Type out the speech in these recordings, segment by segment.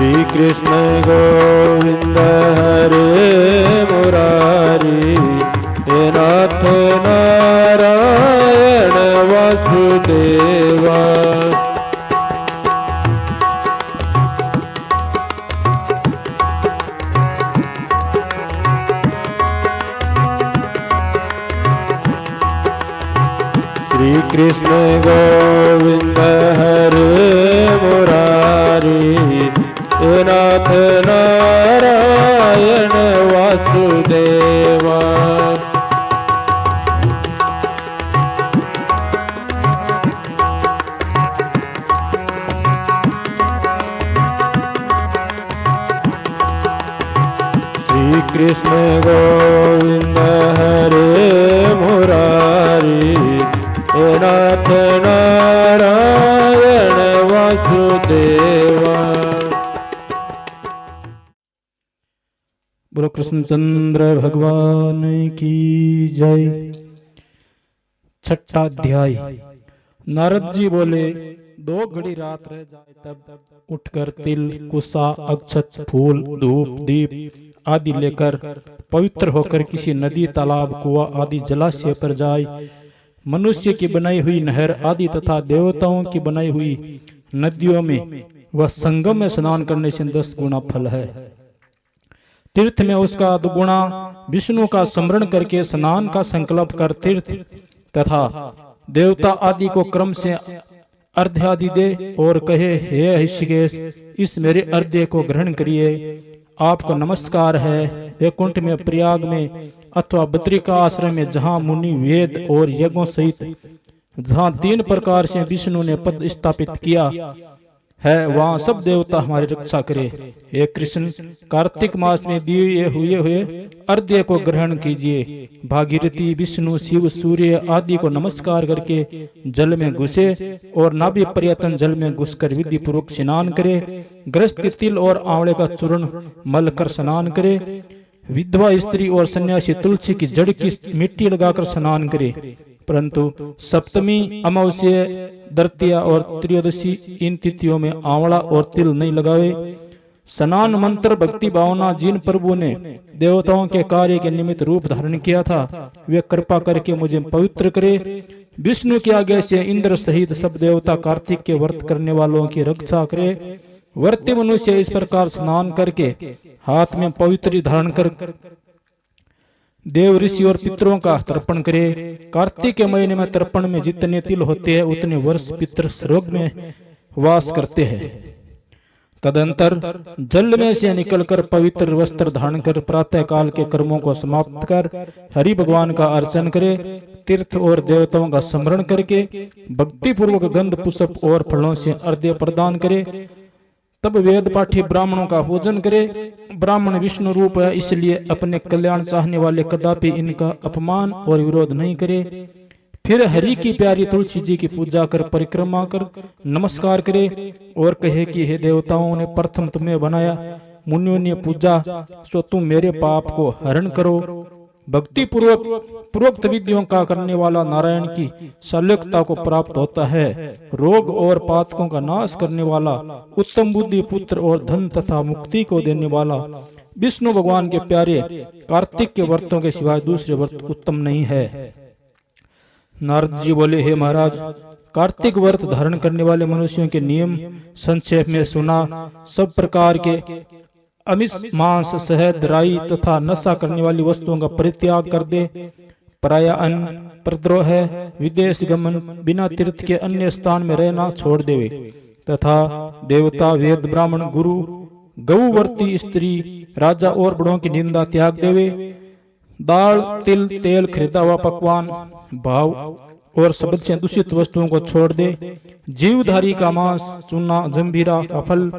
श्री कृष्ण गोविंद हरे मुरारी, हे नाथ नारायण वासुदेवा। श्री कृष्ण गोविंद हरे मुरारी, हे नाथ नारायण वासुदेवा। श्री कृष्ण गोविंद हरे मुरारी, हे नाथ नारायण वासुदेवा। बोलो कृष्णचंद्र भगवान की जय। छठा अध्याय। नारद जी बोले, 2 घड़ी रात रह जाए तब उठकर तिल, कुसा, अक्षत, फूल, धूप, दीप आदि लेकर पवित्र होकर किसी नदी, तालाब, कुआं आदि जलाशय पर जाए। मनुष्य की बनाई हुई नहर आदि तथा देवताओं की बनाई हुई नदियों में व संगम में स्नान करने से 10 गुना फल है। तीर्थ में उसका 2 गुना विष्णु का स्मरण करके स्नान का संकल्प कर तीर्थ तथा देवता आदि को क्रम से अर्घ्य आदि दे और कहे, हे ऋषिकेश, इस मेरे अर्घ्य को ग्रहण करिए। आपको नमस्कार है। वैकुंठ में, प्रयाग में अथवा बद्रिका आश्रम में, जहाँ मुनि वेद और यज्ञों सहित जहाँ 3 प्रकार से विष्णु ने पद स्थापित किया है, वहाँ सब देवता हमारी रक्षा करे। हे कृष्ण, कार्तिक मास में दिए हुए अर्घ्य को ग्रहण कीजिए। भागीरथी, विष्णु, शिव, सूर्य आदि को नमस्कार करके जल में घुसे और नाभि पर्यटन जल में घुसकर विधि पूर्वक स्नान करे। ग्रस्त तिल और आंवले का चूर्ण मल कर स्नान करे। विधवा स्त्री और सन्यासी तुलसी की जड़ की मिट्टी लगाकर स्नान करे। परंतु सप्तमी, अमावस्या, द्वितीया और त्रयोदशी इन तिथियों में आंवला और तिल नहीं लगावे। स्नान मंत्र भक्ति भावना जिन प्रभु ने देवताओं के कार्य के निमित्त रूप धारण किया था, वे कृपा करके मुझे पवित्र करे। विष्णु के आगे से इंद्र सहित सब देवता कार्तिक के व्रत करने वालों की रक्षा करे। व्रती मनुष्य इस प्रकार स्नान करके हाथ में पवित्र धारण कर देव, ऋषि और पितरों का तर्पण करे। कार्तिक के महीने में तर्पण में जितने तिल होते हैं उतने वर्ष पितर स्वर्ग में वास करते हैं। तदंतर जल में से निकलकर पवित्र वस्त्र धारण कर प्रातः काल के कर्मों को समाप्त कर हरि भगवान का अर्चन करे। तीर्थ और देवताओं का स्मरण करके भक्ति पूर्वक गंध, पुष्प और फलों से अर्घ्य प्रदान करे। तब वेद पाठी ब्राह्मणों का पूजन करे। ब्राह्मण विष्णु रूप है, इसलिए अपने कल्याण चाहने वाले कदापि इनका अपमान और विरोध नहीं करे। फिर हरि की प्यारी तुलसी जी की पूजा कर परिक्रमा कर नमस्कार करे और कहे कि हे देवताओं ने प्रथम तुम्हें बनाया, मुनियों ने पूजा, सो तुम मेरे पाप को हरण करो। भक्ति पूर्वक विधियों का करने वाला नारायण की सल्यकता को प्राप्त होता है। रोग और पातकों का नाश करने वाला, उत्तम बुद्धि, पुत्र और धन तथा मुक्ति को देने वाला विष्णु भगवान के प्यारे कार्तिक के व्रतों के सिवाय दूसरे व्रत उत्तम नहीं है। नारद जी बोले, हे महाराज, कार्तिक व्रत धारण करने वाले मनुष्यों के नियम संक्षेप में सुना। सब प्रकार के अमिष, मांस, शहद, राई तथा नशा करने वाली वस्तुओं का परित्याग कर दे। पराय अन्न, प्रद्रोह, विदेश गमन, बिना तीर्थ के अन्य स्थान में रहना छोड़ देवे तथा देवता, वेद, ब्राह्मण, गुरु, गौवर्ती स्त्री, राजा और बड़ों की निंदा त्याग देवे। दाल, तिल, तेल, खरीदा हुआ पकवान, भाव और शब्द से दूषित वस्तुओं को छोड़ दे। जीवधारी का मांस, चूना, जंभीरा का फल,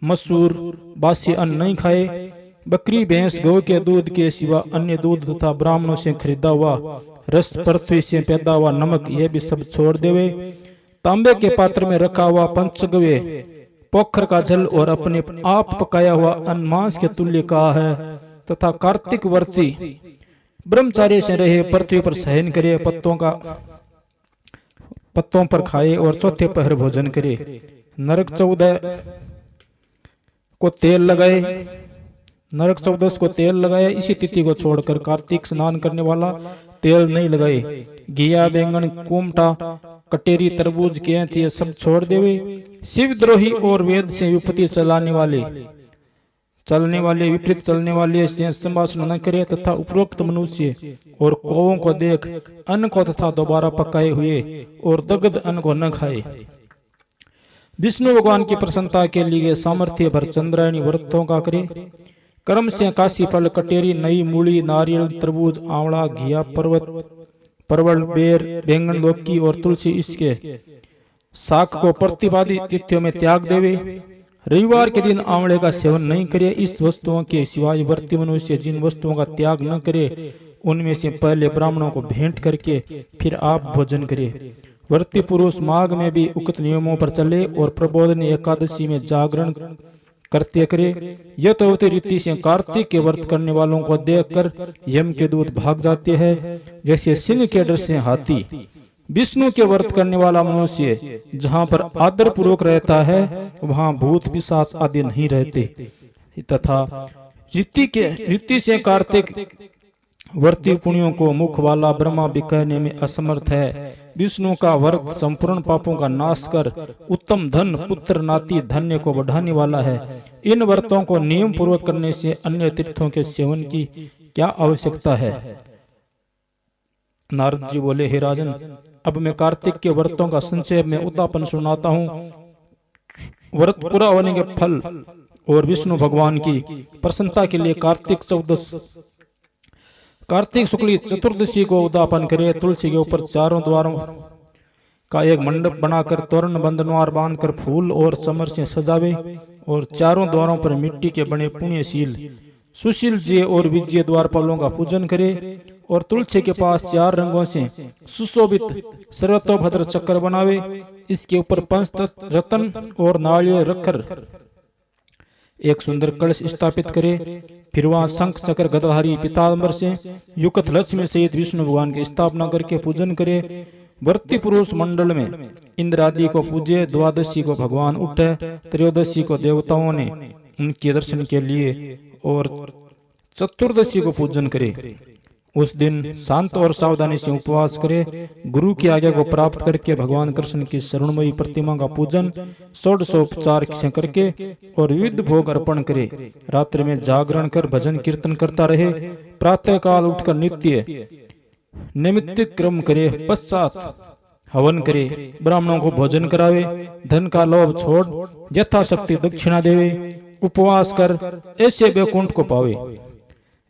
मसूर, बासी अन्न नहीं खाए। बकरी, भैंस, गौ के दूध के सिवा अन्य दूध तथा ब्राह्मणों से खरीदा हुआ रस, पृथ्वी से पैदा हुआ नमक, यह भी सब छोड़ देवे। तांबे के पात्र में रखा हुआ पंचगव्य, पोखर का जल और अपने आप पकाया हुआ अन्न मांस के तुल्य कहा है। तथा कार्तिक वर्ती ब्रह्मचार्य से रहे, पृथ्वी पर शयन करे, पत्तों पर खाए और चौथे पहर भोजन करे। नरक 14 को तेल लगाए, नरक चौदस को तेल लगाए। इसी तिथि को छोड़कर कार्तिक स्नान करने वाला तेल नहीं लगाए। घिया, बैंगन, कुमटा, कटेरी, तरबूज, केंत ये सब छोड़ देवे। शिवद्रोही और वेद से विपत्ति विपरीत चलने वाले से संभाषण न करे तथा उपरोक्त मनुष्य और कौओं को देख अन्न को तथा दोबारा पकाए हुए और दग्ध अन्न को न खाए। विष्णु भगवान की प्रसन्नता के लिए सामर्थ्य भर चंद्रायणी व्रतों का करे। कर्म से काशी फल, कटेरी, नई मूली, नारियल, तरबूज, आंवला, घिया, परवल, बेर, बैंगन, लौकी और तुलसी इसके शाक को प्रतिपादित तिथियों में त्याग देवे। रविवार के दिन आंवले का सेवन नहीं करे। इस वस्तुओं के सिवाय व्रती मनुष्य जिन वस्तुओं का त्याग न करे उनमें से पहले ब्राह्मणों को भेंट करके फिर आप भोजन करे। व्रती पुरुष माघ में भी उक्त नियमों पर चले और प्रबोधनी एकादशी में जागरण करते करे। यह तो रीति से कार्तिक के व्रत करने वालों को देखकर यम के दूत भाग जाते हैं, जैसे सिंह के डर से हाथी। विष्णु के व्रत करने वाला मनुष्य जहाँ पर आदर पूर्वक रहता है वहाँ भूत पिशाच आदि नहीं रहते। तथा रीति से कार्तिक व्रती पुण्यों को मुख वाला ब्रह्मा भी कहने में असमर्थ है। विष्णु का व्रत संपूर्ण पापों का नाश कर उत्तम धन, पुत्र, नाती, धन्य को बढ़ाने वाला है। इन व्रतों को नियम पूर्वक करने से अन्य तीर्थों के सेवन की क्या आवश्यकता है। नारद जी बोले, हे राजन, अब मैं कार्तिक के व्रतों का संक्षेप में उदापन सुनाता हूँ। व्रत पूरा होने के फल और विष्णु भगवान की प्रसन्नता के लिए कार्तिक शुक्ल चतुर्दशी को उदापन करे। तुलसी के ऊपर चारों द्वारों का एक मंडप बनाकर तोरण बंधनवार बांधकर फूल और चमर से सजावे और चारों द्वारों पर मिट्टी के बने पुण्यशील सुशील जी और विजय द्वारपालों का पूजन करे और तुलसी के पास 4 रंगों से सुशोभित सर्वतोभद्र चक्र बनावे। इसके ऊपर पंचतत्व रत्न और नारियल रखकर एक सुंदर कलश स्थापित करे। फिर वहां शंख, चक्र, गदाधारी पीताम्बर से युक्त लक्ष्मी सहित विष्णु भगवान की स्थापना करके पूजन करे। व्रती पुरुष मंडल में इंद्र आदि को पूजे। द्वादशी को भगवान उठे, त्रयोदशी को देवताओं ने उनके दर्शन के लिए और चतुर्दशी को पूजन करे। उस दिन शांत और सावधानी से उपवास करे। गुरु की आज्ञा को प्राप्त करके भगवान कृष्ण की शरणमयी प्रतिमा का पूजन षोडशोपचार से करके और विविध भोग अर्पण करे। रात्रि में जागरण कर भजन कीर्तन करता रहे। प्रातः काल उठकर नित्य निमित्त क्रम करे। पश्चात हवन करे, ब्राह्मणों को भोजन करावे, धन का लोभ छोड़ यथाशक्ति दक्षिणा देवे, उपवास कर ऐसे वैकुंठ को पावे।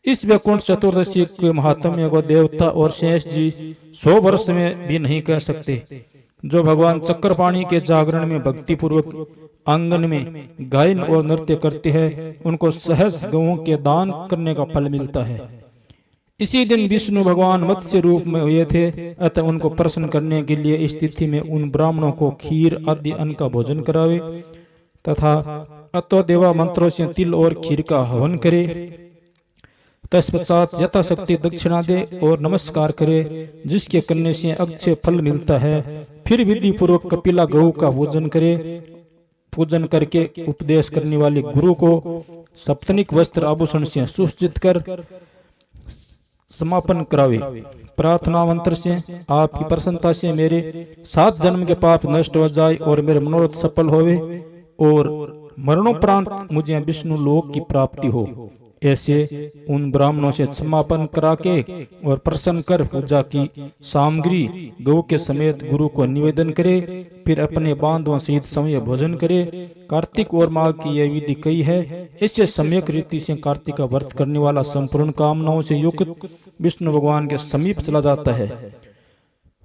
इस वैकुंठ चतुर्दशी के महात्म्य को देवता और शेष जी 100 वर्ष में भी नहीं कह सकते। जो भगवान चक्रपाणी के जागरण में भक्ति पूर्वक आंगन में गायन और नृत्य करते हैं उनको सहज गौओं के दान करने का फल मिलता है। इसी दिन विष्णु भगवान मत्स्य रूप में हुए थे, अतः उनको प्रसन्न करने के लिए इस तिथि में उन ब्राह्मणों को खीर आदि अन्न का भोजन करावे तथा अतो देवा मंत्रों से तिल और खीर का हवन करे। तत्पश्चात यथाशक्ति दक्षिणा दे और नमस्कार करे, जिसके करने से अक्षय फल मिलता है। फिर विधि पूर्वक कपिला गौ का पूजन करे। पूजन करके उपदेश करने वाले गुरु को सप्तनिक वस्त्र आभूषण से सुसज्जित कर समापन करावे। प्रार्थना मंत्र से आपकी प्रसन्नता से मेरे 7 जन्म के पाप नष्ट हो जाए और मेरे मनोरथ सफल होवे और मरणोपरांत मुझे विष्णु लोक की प्राप्ति हो। ऐसे उन ब्राह्मणों से समापन करा के और प्रसन्न कर पूजा की सामग्री गौ के समेत गुरु को निवेदन करे। फिर अपने बांधवों सहित समय भोजन करे। कार्तिक और माघ की यह विधि कही है। इससे सम्यक रीति से कार्तिक का व्रत करने वाला संपूर्ण कामनाओं से युक्त विष्णु भगवान के समीप चला जाता है।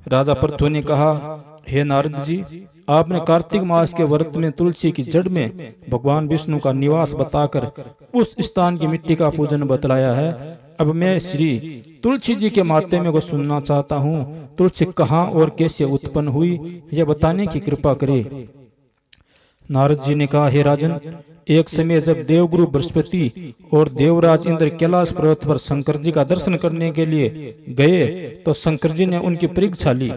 राजा पृथु ने कहा, हे नारद जी, आपने कार्तिक मास के व्रत में तुलसी की जड़ में भगवान विष्णु का निवास बताकर उस स्थान की मिट्टी का पूजन बतलाया है। अब मैं श्री तुलसी जी के माध्यम को सुनना चाहता हूँ। तुलसी कहाँ और कैसे उत्पन्न हुई यह बताने की कृपा करे। नारद जी ने कहा, हे राजन, एक समय जब देवगुरु बृहस्पति और देवराज इंद्र कैलाश पर्वत पर शंकर जी का दर्शन करने के लिए गए तो शंकर जी ने उनकी परीक्षा ली।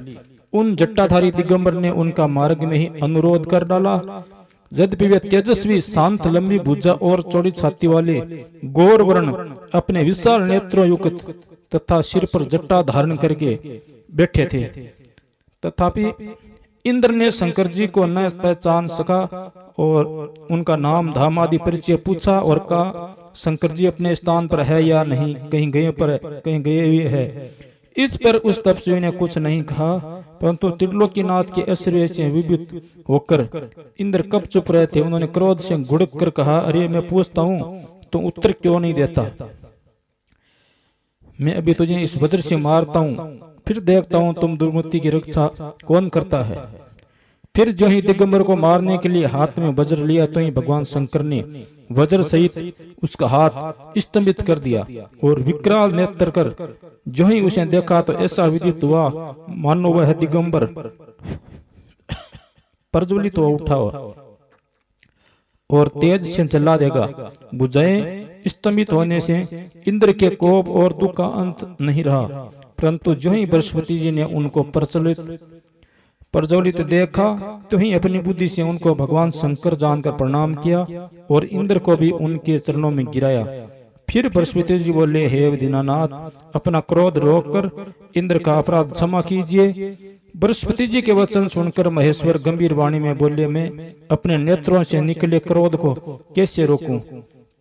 उन जट्टाधारी दिगंबर ने उनका मार्ग में ही अनुरोध कर डाला। यद्यपि वे तेजस्वी, शांत, लंबी भुजा और चौड़ी छाती वाले, गौर वर्ण, अपने विशाल नेत्रों युक्त तथा सिर पर जट्टा धारण करके बैठे थे। तथापि इंद्र ने शंकर जी को न पहचान सका और उनका नाम धाम आदि परिचय पूछा और कहा, शंकर जी अपने स्थान पर है या नहीं, कहीं गए हुए है। इस पर उस तपस्वी ने कुछ नहीं कहा, परंतु त्रिलोकीनाथ के ऐश्वर्य से विभूत होकर इंद्र कब चुप रहे थे। उन्होंने क्रोध से घुड़क कर कहा, अरे मैं पूछता हूँ तो उत्तर क्यों नहीं देता? मैं अभी तुझे इस वज्र से मारता हूँ, फिर देखता हूँ तुम दुर्मति की रक्षा कौन करता है। फिर जो ही दिगंबर को मारने के लिए हाथ में वज्र लिया, तो ही भगवान शंकर ने वज्र सहित उसका हाथ स्तंभित कर दिया और विकराल नेत्र कर जो ही उसे देखा तो ऐसा विदित हुआ मानो वह दिगंबर प्रज्वलित हो उठा और तेज से जला देगा। भुजाएं स्तंभित होने से इंद्र के कोप और दुख का अंत नहीं रहा, परंतु जो ही बृहस्पति जी ने उनको प्रज्वलित देखा, तो ही अपनी बुद्धि से उनको भगवान शंकर जानकर प्रणाम किया और इंद्र को भी उनके चरणों में गिराया। फिर बृहस्पति जी बोले, हे दीनानाथ, अपना क्रोध रोककर इंद्र का अपराध क्षमा कीजिए। बृहस्पति जी के वचन सुनकर महेश्वर गंभीर वाणी में बोले, मैं अपने नेत्रों से निकले क्रोध को कैसे रोकूं?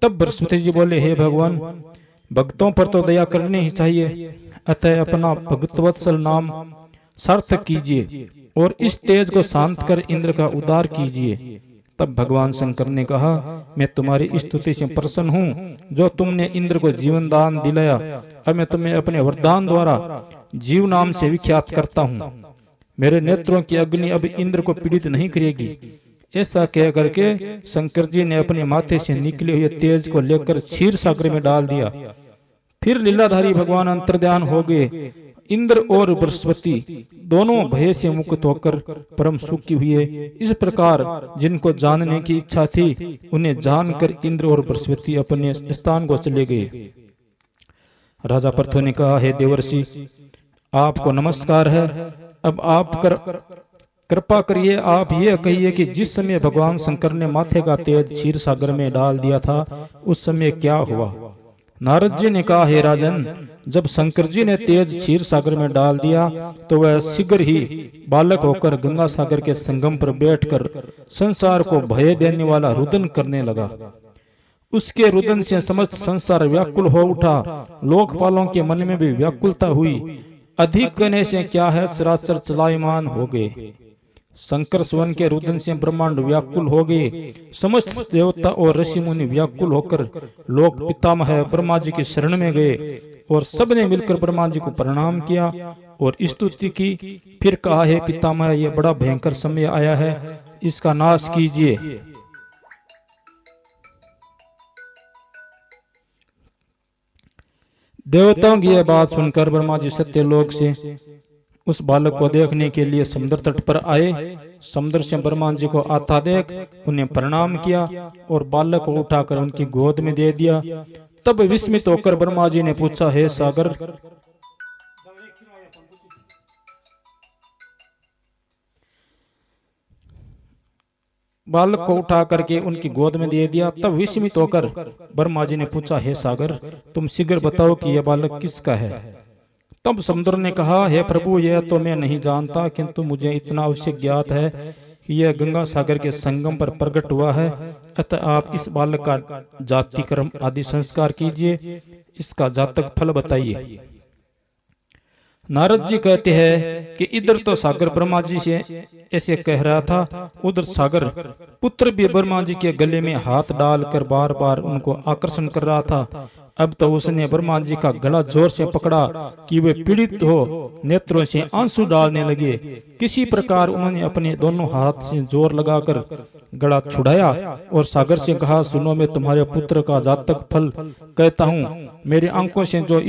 तब बृहस्पति जी बोले, हे भगवान, भक्तों पर तो दया करनी ही चाहिए, अतः अपना भक्तवत्सल नाम सार्थक कीजिए और इस तेज को शांत कर इंद्र का उद्धार कीजिए। तब भगवान शंकर ने कहा, मैं तुम्हारी स्तुति से प्रसन्न हूँ, जो तुमने इंद्र को जीवन दान दिलाया। अब मैं तुम्हें अपने वरदान द्वारा जीव नाम से विख्यात करता हूँ। मेरे नेत्रों की अग्नि अब इंद्र को पीड़ित नहीं करेगी। ऐसा कह करके शंकर जी ने अपने माथे से निकले हुए तेज को लेकर क्षीर सागर में डाल दिया। फिर लीलाधारी भगवान अंतर्ध्यान हो गए। इंद्र और बृहस्पति दोनों भय से मुक्त होकर परम सुखी हुए। इस प्रकार जिनको जानने की इच्छा थी, उन्हें जानकर इंद्र और बृहस्पति अपने स्थान को चले गए। राजा पृथु ने कहा, हे देवर्षि, आपको नमस्कार है। अब आप कृपा करिए, आप ये कहिए कि जिस समय भगवान शंकर ने माथे का तेज क्षीर सागर में डाल दिया था, उस समय क्या हुआ? नारद जी ने कहा, हे राजन, जब शंकर जी ने तेज क्षीर सागर में डाल दिया तो वह शीघ्र ही बालक होकर गंगा सागर के संगम पर बैठकर संसार को भय देने वाला रुदन करने लगा। उसके रुदन से समस्त संसार व्याकुल हो उठा। लोकपालों के मन में भी व्याकुलता हुई। अधिक कहने से क्या है, चराचर चलायमान हो गए। शंकर सुवन के रुदन से ब्रह्मांड व्याकुल हो गए। समस्त देवता और ऋषि मुनि व्याकुल होकर लोक पितामह ब्रह्मा जी की शरण में गए और सबने मिलकर ब्रह्मा जी को प्रणाम किया और स्तुति की। फिर कहा, हे पितामह, ये बड़ा भयंकर समय आया है, इसका नाश कीजिए। देवताओं की यह बात सुनकर ब्रह्मा जी सत्यलोक से उस बालक को देखने के लिए समुद्र तट पर आए। समुद्र से ब्रह्मा जी को आता देख उन्हें प्रणाम किया और बालक को उठाकर उनकी गोद में दे दिया। तब विस्मित होकर ब्रह्मा जी ने पूछा, हे सागर, बालक को उठा करके उनकी गोद में दे दिया। तब विस्मित होकर ब्रह्मा जी ने पूछा, हे सागर, तुम शीघ्र बताओ कि यह बालक किसका है? तब समुद्र ने कहा, हे प्रभु, यह तो मैं नहीं जानता, किंतु मुझे इतना अवश्य ज्ञात है कि यह गंगा सागर के संगम पर प्रकट हुआ है। अतः आप इस बालक का जाति कर्म आदि संस्कार कीजिए, इसका जातक फल बताइए। नारद जी कहते हैं कि इधर तो सागर ब्रह्मा जी से ऐसे कह रहा था, उधर सागर पुत्र भी ब्रह्मा जी के गले में हाथ डालकर बार बार उनको आकर्षण कर रहा था। अब तो उसने ब्रह्मा जी का गला जोर से पकड़ा कि वे पीड़ित हो नेत्रों से आंसू डालने लगे। किसी प्रकार उन्होंने अपने दोनों हाथ से जोर लगाकर गला छुड़ाया और सागर से कहा, सुनो, मैं तुम्हारे पुत्र का जातक फल कहता हूँ। मेरी आंखों से जो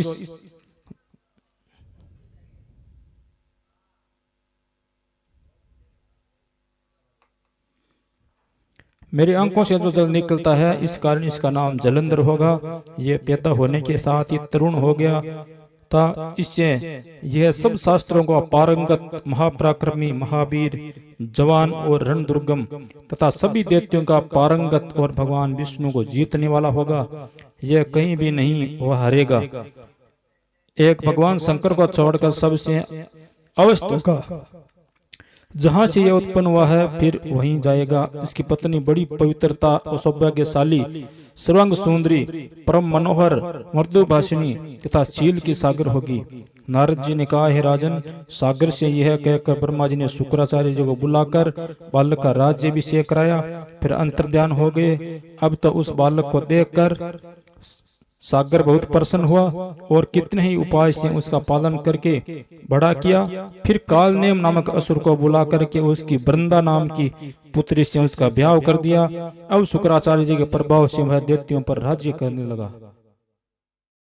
जल निकलता है, इस कारण इसका नाम जलंधर होगा। ये पैदा होने के साथ ही तरुण हो गया था। इससे यह सब शास्त्रों को पारंगत, महापराक्रमी, महावीर, जवान और रणदुर्गम तथा सभी दैत्यों का पारंगत और भगवान विष्णु को जीतने वाला होगा। यह कहीं भी नहीं वह हारेगा। एक भगवान शंकर को छोड़कर सबसे अवस्थ होगा। जहां से यह उत्पन्न हुआ है फिर वहीं जाएगा। इसकी पत्नी बड़ी पवित्रता और सौभाग्यशाली, सर्वांग सुंदरी, परम मनोहर, मृदुभाषिणी तथा शील की सागर होगी। नारद जी ने कहा, है राजन, सागर से यह कहकर ब्रह्मा जी ने शुक्राचार्य जी को बुलाकर बालक का राज्याभिषेक कराया। फिर अंतर्ध्यान हो गए। अब तो उस बालक को देखकर सागर बहुत प्रसन्न हुआ और कितने ही उपाय से उसका पालन करके बड़ा किया। फिर कालनेम नामक असुर को बुला करके उसकी वृंदा नाम की पुत्री से उसका ब्याह कर दिया। अब शुक्राचार्य जी के प्रभाव से वह दैत्यों पर राज्य करने लगा।